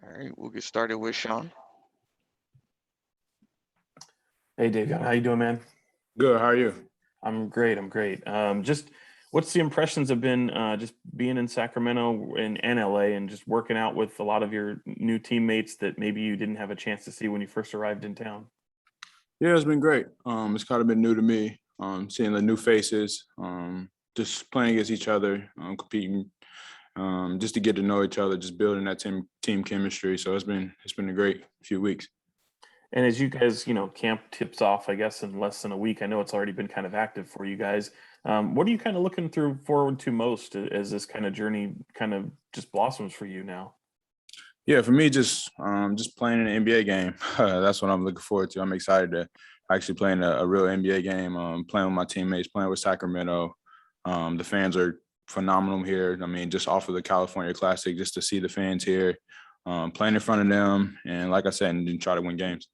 All right, we'll get started with Sean. Hey, Davion, how you doing, man? Good. How are you? I'm great. Just what's the impressions have been just being in Sacramento and LA and just working out with a lot of your new teammates that maybe you didn't have a chance to see when you first arrived in town? Yeah, it's been great. It's kind of been new to me. Seeing the new faces, just playing against each other, competing, just to get to know each other, just building that team chemistry. So it's been a great few weeks. And as you guys, camp tips off, I guess, in less than a week. I know it's already been kind of active for you guys. What are you kind of looking forward to most as this kind of journey kind of just blossoms for you now? Yeah, for me, just playing an NBA game. That's what I'm looking forward to. I'm excited to actually playing a real NBA game. Playing with my teammates, playing with Sacramento. The fans are phenomenal here. I mean, just off of the California Classic, just to see the fans here, playing in front of them, and like I said, and try to win games.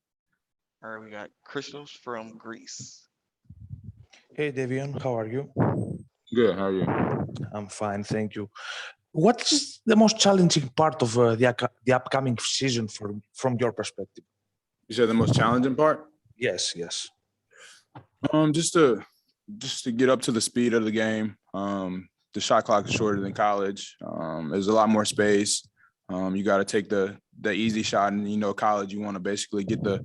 All right, we got Christos from Greece. Hey, Davion, how are you? Good. How are you? I'm fine, thank you. What is the most challenging part of the upcoming season from your perspective? You said the most challenging part? Yes. Just to get up to the speed of the game. The shot clock is shorter than college. There's a lot more space. You got to take the easy shot, and college you want to basically get a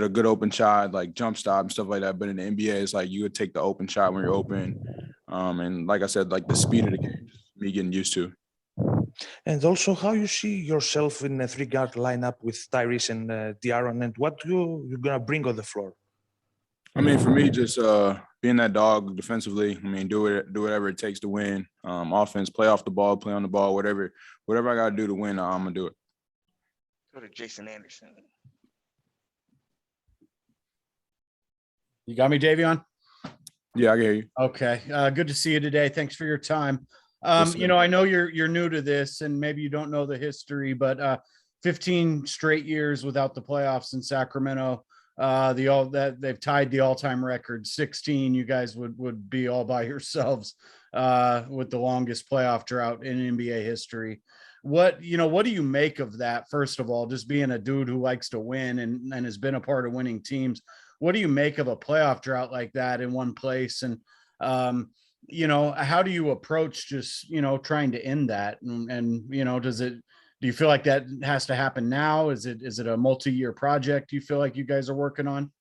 good open shot, like jump stop and stuff like that. But in the NBA, it's like you would take the open shot when you're open. And like I said, like the speed of the game, me getting used to. And also, how you see yourself in a three-guard lineup with Tyrese and De'Aaron, and what you're gonna bring on the floor? I mean, for me, just being that dog defensively. I mean, do whatever it takes to win. Offense, play off the ball, play on the ball, whatever I got to do to win, I'm gonna do it. Go to Jason Anderson. You got me, Davion? Yeah, I can hear you. Okay. Good to see you today. Thanks for your time. Yes, sir. I know you're new to this and maybe you don't know the history, but 15 straight years without the playoffs in Sacramento. They've tied the all-time record. 16, you guys would be all by yourselves with the longest playoff drought in NBA history. What do you make of that? First of all, just being a dude who likes to win and has been a part of winning teams. What do you make of a playoff drought like that in one place? And, how do you approach just, trying to end that? And do you feel like that has to happen now? Is it a multi-year project you feel like you guys are working on?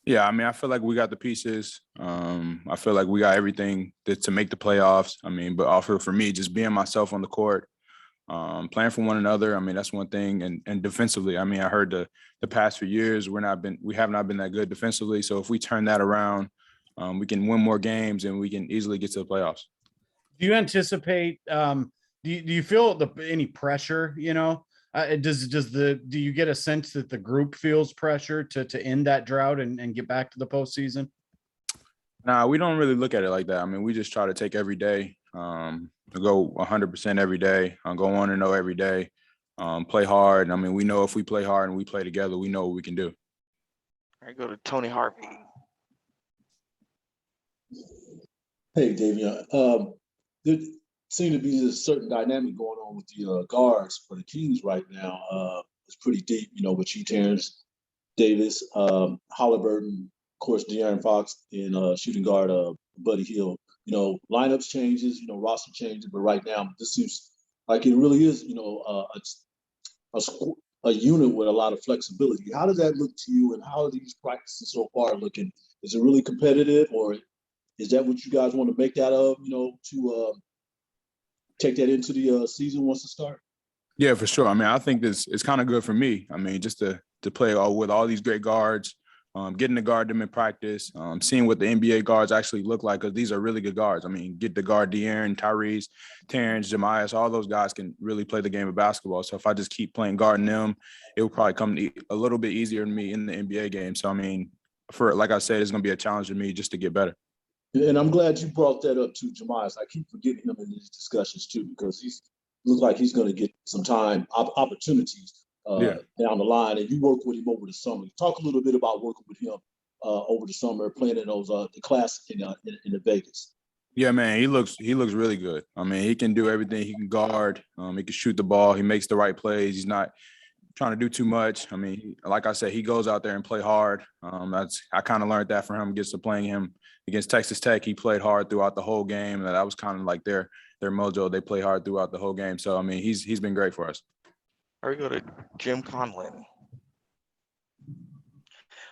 Yeah, I mean, I feel like we got the pieces. I feel like we got everything to make the playoffs. I mean, but also for me, just being myself on the court, playing for one another. I mean, that's one thing. And defensively, I mean, I heard the past few years we have not been that good defensively. So if we turn that around, we can win more games and we can easily get to the playoffs. Do you anticipate? Do you feel any pressure? Do you get a sense that the group feels pressure to end that drought and get back to the postseason? Nah, we don't really look at it like that. I mean, we just try to take every day, to go 100% every day, go 1-0 every day, play hard. I mean, we know if we play hard and we play together, we know what we can do. All right, go to Tony Harvey. Hey, Davion. There seems to be a certain dynamic going on with the guards for the Kings right now. It's pretty deep, with Terrence Davis, Halliburton, of course, De'Aaron Fox, and shooting guard Buddy Hield. Lineups changes, roster changes, but right now this seems like it really is, a unit with a lot of flexibility. How does that look to you, and how are these practices so far looking? Is it really competitive, or is that what you guys want to make that of, to take that into the season once it starts? Yeah, for sure. I mean, I think it's kind of good for me. I mean, just to play with all these great guards, getting to guard them in practice, seeing what the NBA guards actually look like, because these are really good guards. I mean, get to guard De'Aaron, Tyrese, Terrence, Jemias, all those guys can really play the game of basketball. So if I just keep playing guarding them, it will probably come a little bit easier to me in the NBA game. So, I mean, like I said, it's going to be a challenge for me just to get better. And I'm glad you brought that up too, Jemias. I keep forgetting him in these discussions too, because looks like he's going to get some time opportunities down the line. And you work with him over the summer. Talk a little bit about working with him over the summer, playing in those the Classic in the Vegas. Yeah, man, he looks really good. I mean, he can do everything. He can guard. He can shoot the ball. He makes the right plays. He's not trying to do too much. I mean, like I said, he goes out there and play hard. I kind of learned that from him against playing him against Texas Tech. He played hard throughout the whole game. That was kind of like their mojo. They play hard throughout the whole game. So I mean, he's been great for us. All right, we go to Jim Conlin.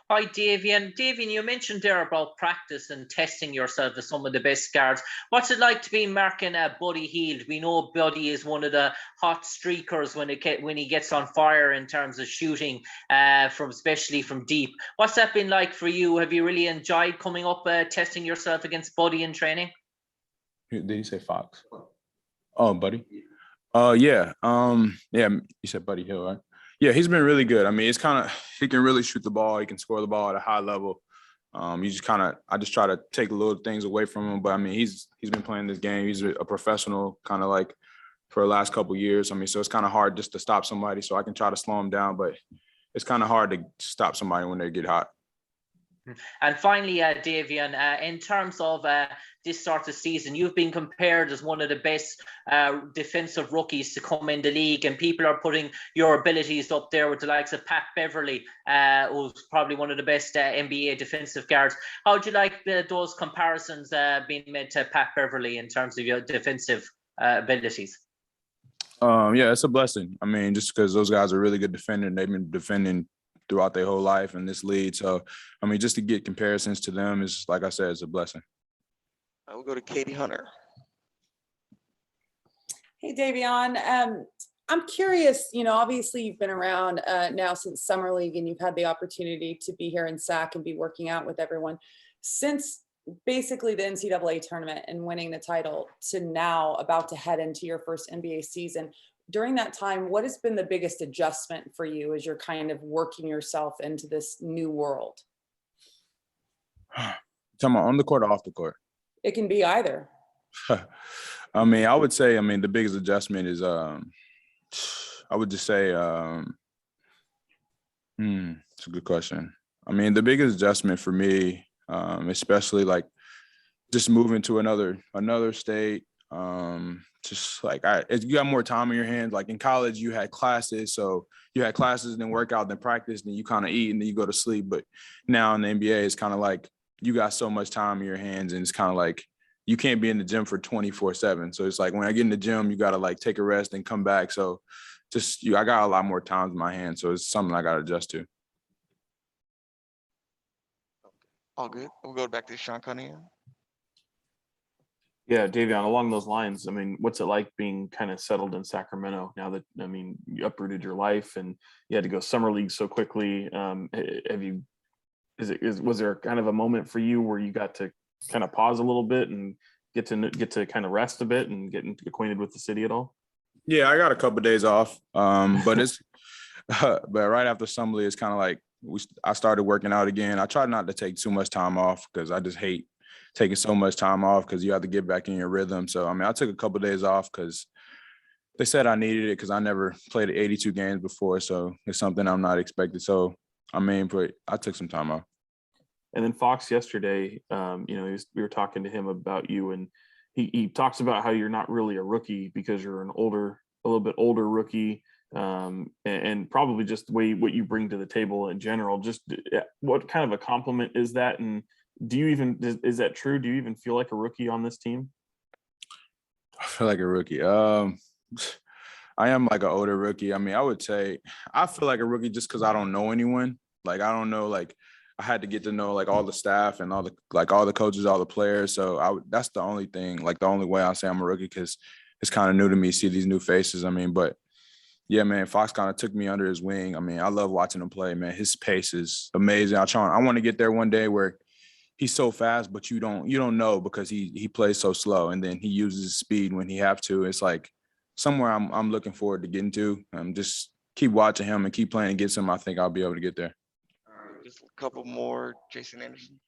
Hi, Davion. Davion, you mentioned there about practice and testing yourself as some of the best guards. What's it like to be marking Buddy Hield? We know Buddy is one of the hot streakers when he gets on fire in terms of shooting, especially from deep. What's that been like for you? Have you really enjoyed coming up testing yourself against Buddy in training? Did you say Fox? Oh, Buddy. Yeah. Yeah. You said Buddy Hill, right? Yeah, he's been really good. I mean, it's kind of he can really shoot the ball. He can score the ball at a high level. I just try to take little things away from him. But I mean, he's been playing this game. He's a professional, kind of like for the last couple of years. I mean, so it's kind of hard just to stop somebody. So I can try to slow him down, but it's kind of hard to stop somebody when they get hot. And finally, Davion, in terms of this sort of season, you've been compared as one of the best defensive rookies to come in the league, and people are putting your abilities up there with the likes of Pat Beverly, who's probably one of the best NBA defensive guards. How do you like those comparisons being made to Pat Beverly in terms of your defensive abilities? Yeah, it's a blessing. I mean, just because those guys are really good defenders, they've been defending throughout their whole life in this league. So, I mean, just to get comparisons to them is, like I said, it's a blessing. We'll go to Katie Hunter. Hey, Davion. I'm curious, obviously you've been around now since Summer League and you've had the opportunity to be here in SAC and be working out with everyone. Since basically the NCAA tournament and winning the title to now about to head into your first NBA season, during that time, what has been the biggest adjustment for you as you're kind of working yourself into this new world? Talking about on the court or off the court? It can be either. I mean, I would say, the biggest adjustment is, I would just say, it's a good question. I mean, the biggest adjustment for me, especially like just moving to another state, just like you got more time on your hands. Like in college, you had classes, so you had classes, then workout, then practice, then you kind of eat, and then you go to sleep. But now in the NBA, it's kind of like you got so much time in your hands, and it's kind of like you can't be in the gym for 24/7. So it's like when I get in the gym, you got to like take a rest and come back. So I got a lot more time in my hands, so it's something I got to adjust to. All good. We'll go back to Sean Cunningham. Yeah, Davion, along those lines, I mean, what's it like being kind of settled in Sacramento now that, you uprooted your life and you had to go summer league so quickly? Was there kind of a moment for you where you got to kind of pause a little bit and get to kind of rest a bit and get acquainted with the city at all? Yeah, I got a couple of days off, but it's but right after summer league, it's kind of like I started working out again. I tried not to take too much time off because I just hate taking so much time off because you have to get back in your rhythm. So, I took a couple of days off because they said I needed it because I never played 82 games before. So it's something I'm not expected. So, but I took some time off. And then Fox yesterday, we were talking to him about you, and he talks about how you're not really a rookie because you're a little bit older rookie, and probably just the way what you bring to the table in general. Just what kind of a compliment is that? And is that true? Do you even feel like a rookie on this team? I feel like a rookie. I am like an older rookie. I would say I feel like a rookie just because I don't know anyone. Like I don't know, like I had to get to know like all the staff and all the coaches, all the players. So that's the only thing, like the only way I say I'm a rookie, because it's kind of new to me, see these new faces. But yeah, man, Fox kind of took me under his wing. I love watching him play, man. His pace is amazing. I want to get there one day where he's so fast, but you don't know because he plays so slow, and then he uses his speed when he have to. It's like somewhere I'm looking forward to getting to. Just keep watching him and keep playing against him. I think I'll be able to get there. Just a couple more. Jason Anderson.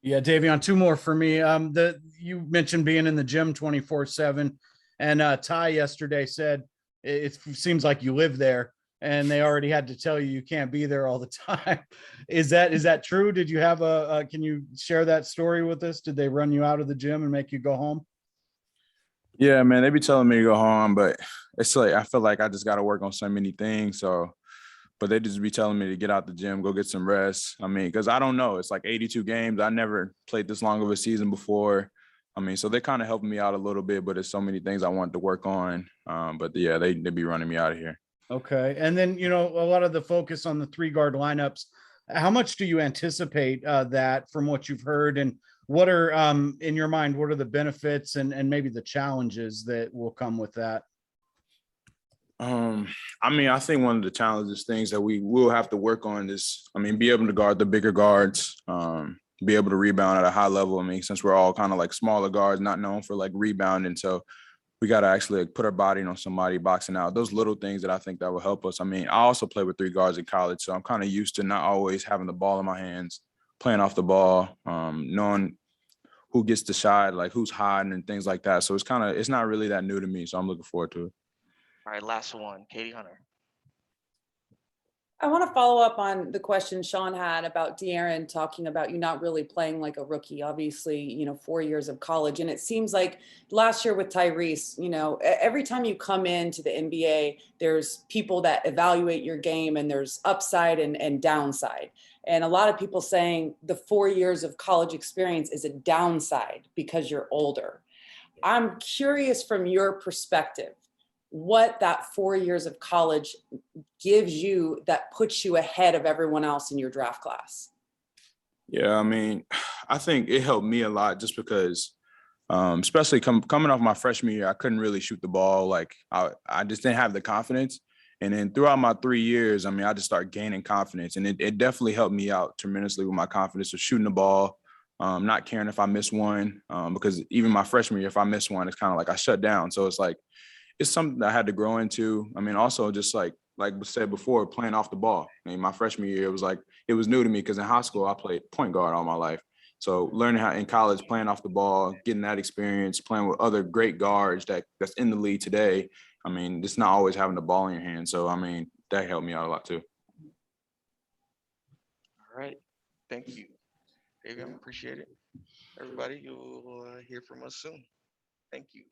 Yeah, Davion, two more for me. You mentioned being in the gym 24/7, and Ty yesterday said it seems like you live there, and they already had to tell you can't be there all the time. Is that true? Did you have can you share that story with us? Did they run you out of the gym and make you go home? Yeah, man, they be telling me to go home, but it's like I feel like I just got to work on so many things. So, but they just be telling me to get out the gym, go get some rest. I mean, because I don't know, it's like 82 games. I never played this long of a season before. I mean, so they kind of helping me out a little bit, but there's so many things I want to work on. But yeah, they be running me out of here. Okay. And then, a lot of the focus on the 3 guard lineups. How much do you anticipate that from what you've heard? And what are, in your mind, what are the benefits and maybe the challenges that will come with that? I mean, I think one of the challenges, things that we will have to work on is, I mean, be able to guard the bigger guards, be able to rebound at a high level. I mean, since we're all kind of like smaller guards, not known for like rebounding. So we got to actually like put our body on somebody boxing out. Those little things that I think that will help us. I mean, I also played with 3 guards in college, so I'm kind of used to not always having the ball in my hands, playing off the ball, knowing who gets the shot, like who's hiding and things like that. So it's not really that new to me. So I'm looking forward to it. All right, last one, Katie Hunter. I want to follow up on the question Sean had about De'Aaron talking about you not really playing like a rookie. Obviously, 4 years of college. And it seems like last year with Tyrese, every time you come into the NBA, there's people that evaluate your game and there's upside and downside. And a lot of people saying the 4 years of college experience is a downside because you're older. I'm curious from your perspective, what that 4 years of college gives you that puts you ahead of everyone else in your draft class? Yeah, I mean, I think it helped me a lot just because, especially coming off my freshman year, I couldn't really shoot the ball. Like I just didn't have the confidence. And then throughout my 3 years, I mean, I just started gaining confidence, and it definitely helped me out tremendously with my confidence of shooting the ball, not caring if I miss one, because even my freshman year, if I miss one, it's kind of like I shut down. So it's like, it's something that I had to grow into. I mean, also just like we said before, playing off the ball. I mean, my freshman year, it was new to me because in high school I played point guard all my life. So learning how in college, playing off the ball, getting that experience, playing with other great guards that's in the league today. I mean, it's not always having the ball in your hand. So I mean, that helped me out a lot too. All right, thank you, Davion. Appreciate it. Everybody, you'll hear from us soon. Thank you.